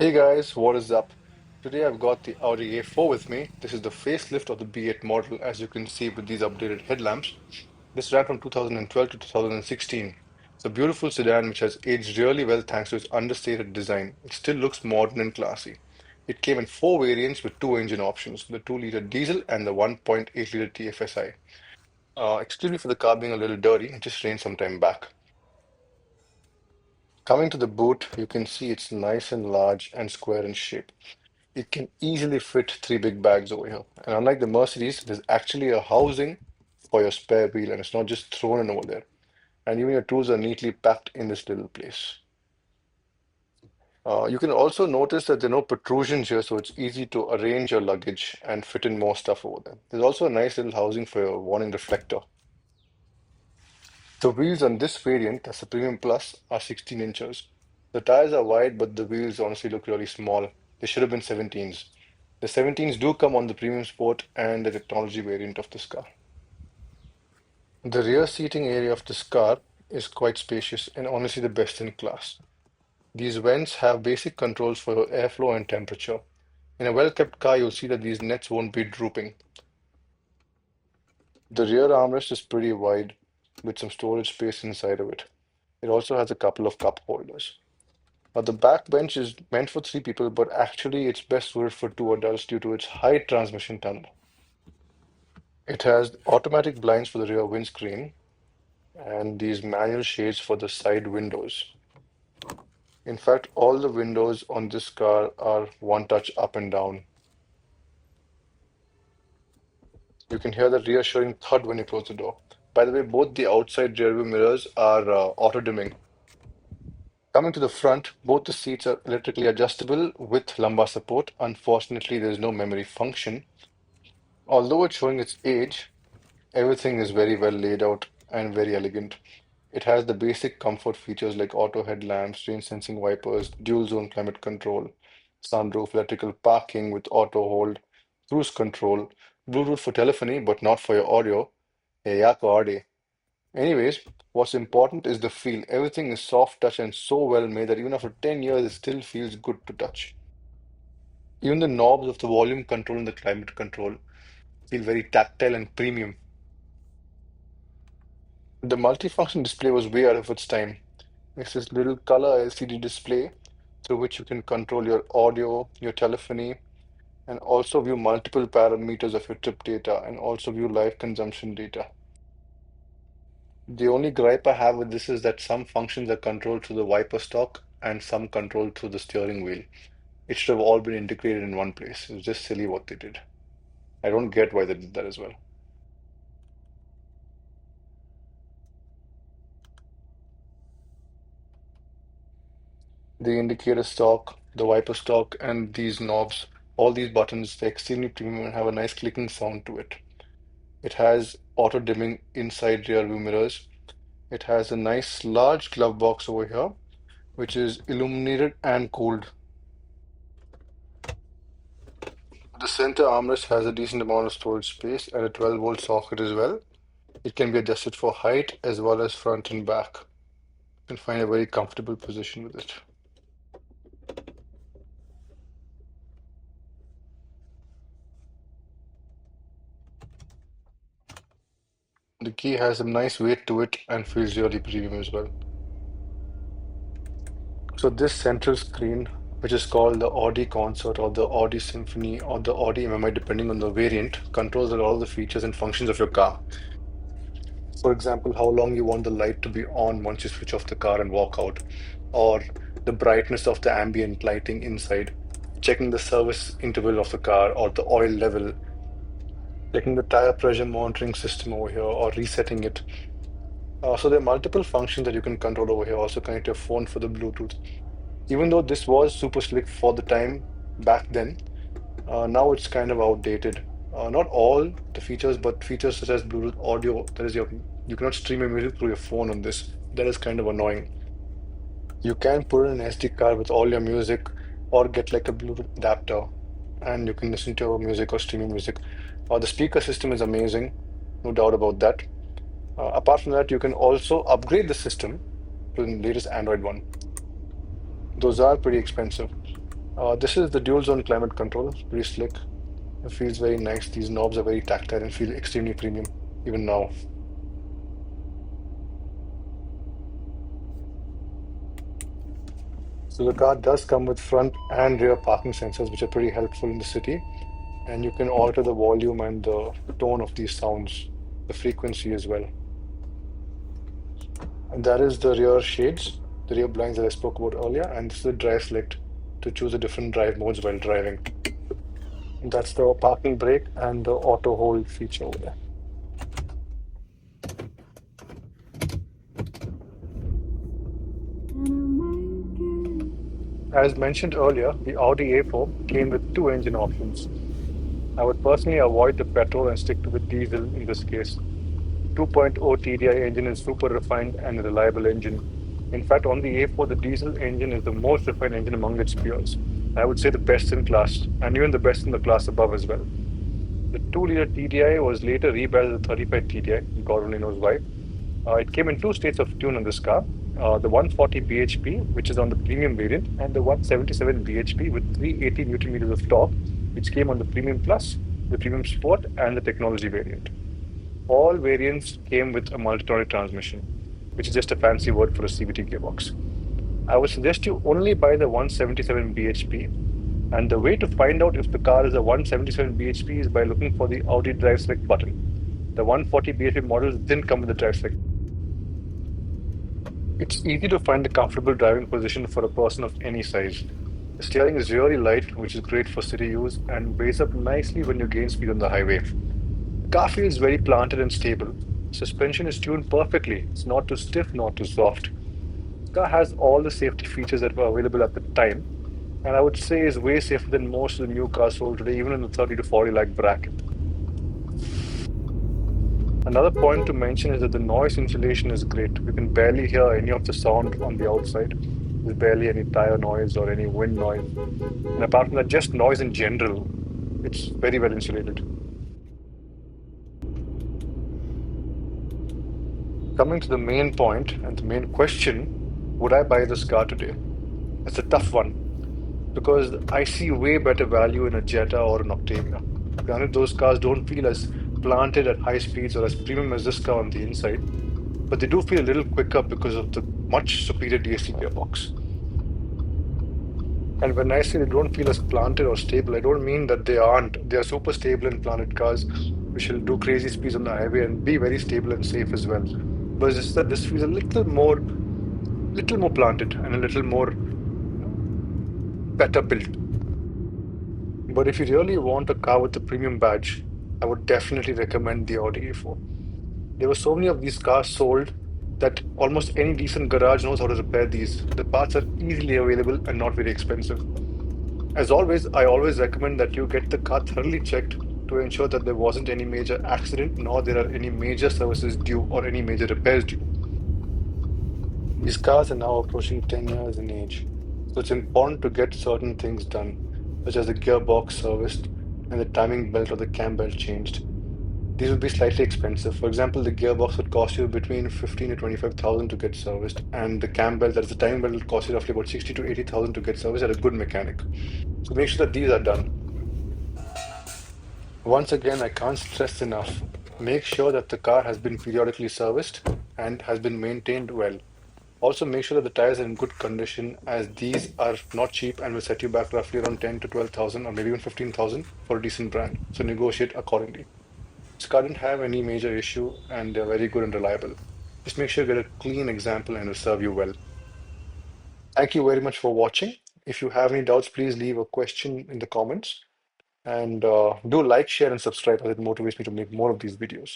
Hey guys, what is up? Today I've got the Audi A4 with me. This is the facelift of the B8 model, as you can see with these updated headlamps. This ran from 2012 to 2016. It's a beautiful sedan which has aged really well thanks to its understated design. It still looks modern and classy. It came in four variants with two engine options, the 2-liter diesel and the 1.8-liter TFSI. Excuse me for the car being a little dirty, it just rained some time back. Coming to the boot, you can see it's nice and large and square in shape. It can easily fit three big bags over here. And unlike the Mercedes, there's actually a housing for your spare wheel and it's not just thrown in over there. And even your tools are neatly packed in this little place. You can also notice that there are no protrusions here, so it's easy to arrange your luggage and fit in more stuff over there. There's also a nice little housing for your warning reflector. The wheels on this variant, that's the Premium Plus, are 16 inches. The tires are wide, but the wheels honestly look really small. They should have been 17s. The 17s do come on the Premium Sport and the technology variant of this car. The rear seating area of this car is quite spacious and honestly the best in class. These vents have basic controls for airflow and temperature. In a well-kept car, you'll see that these nets won't be drooping. The rear armrest is pretty wide with some storage space inside of it. It also has a couple of cup holders. Now, the back bench is meant for three people, but actually it's best suited for two adults due to its high transmission tunnel. It has automatic blinds for the rear windscreen and these manual shades for the side windows. In fact, all the windows on this car are one touch up and down. You can hear the reassuring thud when you close the door. By the way, both the outside rearview mirrors are auto dimming. Coming to the front, both the seats are electrically adjustable with lumbar support. Unfortunately, there is no memory function. Although it's showing its age, everything is very well laid out and very elegant. It has the basic comfort features like auto headlamps, rain sensing wipers, dual zone climate control, sunroof, electrical parking with auto hold, cruise control, Bluetooth for telephony but not for your audio. Hey, yako Audi. Anyways, what's important is the feel. Everything is soft touch and so well made that even after 10 years, it still feels good to touch. Even the knobs of the volume control and the climate control feel very tactile and premium. The multifunction display was way out of its time. It's this little color LCD display through which you can control your audio, your telephony, and also view multiple parameters of your trip data and also view live consumption data. The only gripe I have with this is that some functions are controlled through the wiper stalk and some controlled through the steering wheel. It should have all been integrated in one place. It's just silly what they did. I don't get why they did that as well. The indicator stalk, the wiper stalk, and these knobs, all these buttons, they're extremely premium and have a nice clicking sound to it. It has auto dimming inside rear view mirrors. It has a nice large glove box over here, which is illuminated and cooled. The center armrest has a decent amount of storage space and a 12-volt socket as well. It can be adjusted for height as well as front and back. You can find a very comfortable position with it. The key has some nice weight to it and feels really premium as well. So this central screen, which is called the Audi Concert or the Audi Symphony or the Audi MMI, depending on the variant, controls a lot of the features and functions of your car. For example, how long you want the light to be on once you switch off the car and walk out, or the brightness of the ambient lighting inside, checking the service interval of the car or the oil level, checking the tire pressure monitoring system over here, or resetting it. So there are multiple functions that you can control over here. Also connect your phone for the Bluetooth. Even though this was super slick for the time back then, now it's kind of outdated. Not all the features, but features such as Bluetooth audio, that is you cannot stream your music through your phone on this. That is kind of annoying. You can put in an SD card with all your music or get like a Bluetooth adapter and you can listen to your music or stream your music. The speaker system is amazing, no doubt about that. Apart from that, you can also upgrade the system to the latest Android one. Those are pretty expensive. This is the dual zone climate control. It's pretty slick. It feels very nice. These knobs are very tactile and feel extremely premium even now. So the car does come with front and rear parking sensors, which are pretty helpful in the city. And you can alter the volume and the tone of these sounds, the frequency as well. And that is the rear shades, the rear blinds that I spoke about earlier. And this is the drive select to choose the different drive modes while driving. And that's the parking brake and the auto hold feature over there. As mentioned earlier, the Audi A4 came with two engine options. I would personally avoid the petrol and stick to the diesel in this case. 2.0 TDI engine is super refined and a reliable engine. In fact, on the A4, the diesel engine is the most refined engine among its peers. I would say the best in class, and even the best in the class above as well. The 2-liter TDI was later rebadged as the 35 TDI, God only knows why. It came in two states of tune on this car, the 140 bhp, which is on the premium variant, and the 177 bhp with 380 Newton meters of torque, which came on the Premium Plus, the Premium Sport, and the Technology variant. All variants came with a multitronic transmission, which is just a fancy word for a CVT gearbox. I would suggest you only buy the 177 bhp, and the way to find out if the car is a 177 bhp is by looking for the Audi Drive Select button. The 140 bhp models didn't come with the Drive Select. It's easy to find a comfortable driving position for a person of any size. The steering is really light, which is great for city use, and weighs up nicely when you gain speed on the highway. The car feels very planted and stable. Suspension is tuned perfectly. It's not too stiff, not too soft. The car has all the safety features that were available at the time, and I would say is way safer than most of the new cars sold today, even in the 30 to 40 lakh bracket. Another point to mention is that the noise insulation is great. You can barely hear any of the sound on the outside. There's barely any tire noise or any wind noise. And apart from that, just noise in general, it's very well insulated. Coming to the main point and the main question, would I buy this car today? It's a tough one because I see way better value in a Jetta or an Octavia. Granted, those cars don't feel as planted at high speeds or as premium as this car on the inside, but they do feel a little quicker because of the much superior DSG gearbox. And when I say they don't feel as planted or stable, I don't mean that they aren't. They are super stable and planted cars which will do crazy speeds on the highway and be very stable and safe as well. But it's just that this feels a little more planted and a little more better built. But if you really want a car with a premium badge, I would definitely recommend the Audi A4. There were so many of these cars sold that almost any decent garage knows how to repair these. The parts are easily available and not very expensive. As always, I always recommend that you get the car thoroughly checked to ensure that there wasn't any major accident, nor there are any major services due or any major repairs due. These cars are now approaching 10 years in age, so it's important to get certain things done, such as the gearbox serviced and the timing belt or the cam belt changed. These would be slightly expensive. For example, the gearbox would cost you between 15 to 25,000 to get serviced, and the cam belt, that is the timing belt, will cost you roughly about 60 to 80,000 to get serviced at a good mechanic. So make sure that these are done. Once again, I can't stress enough. Make sure that the car has been periodically serviced and has been maintained well. Also, make sure that the tires are in good condition, as these are not cheap and will set you back roughly around 10 to 12,000 or maybe even 15,000 for a decent brand. So negotiate accordingly. This car didn't have any major issue and they're very good and reliable. Just make sure you get a clean example and it'll serve you well. Thank you very much for watching. If you have any doubts, please leave a question in the comments and do like, share, and subscribe as it motivates me to make more of these videos.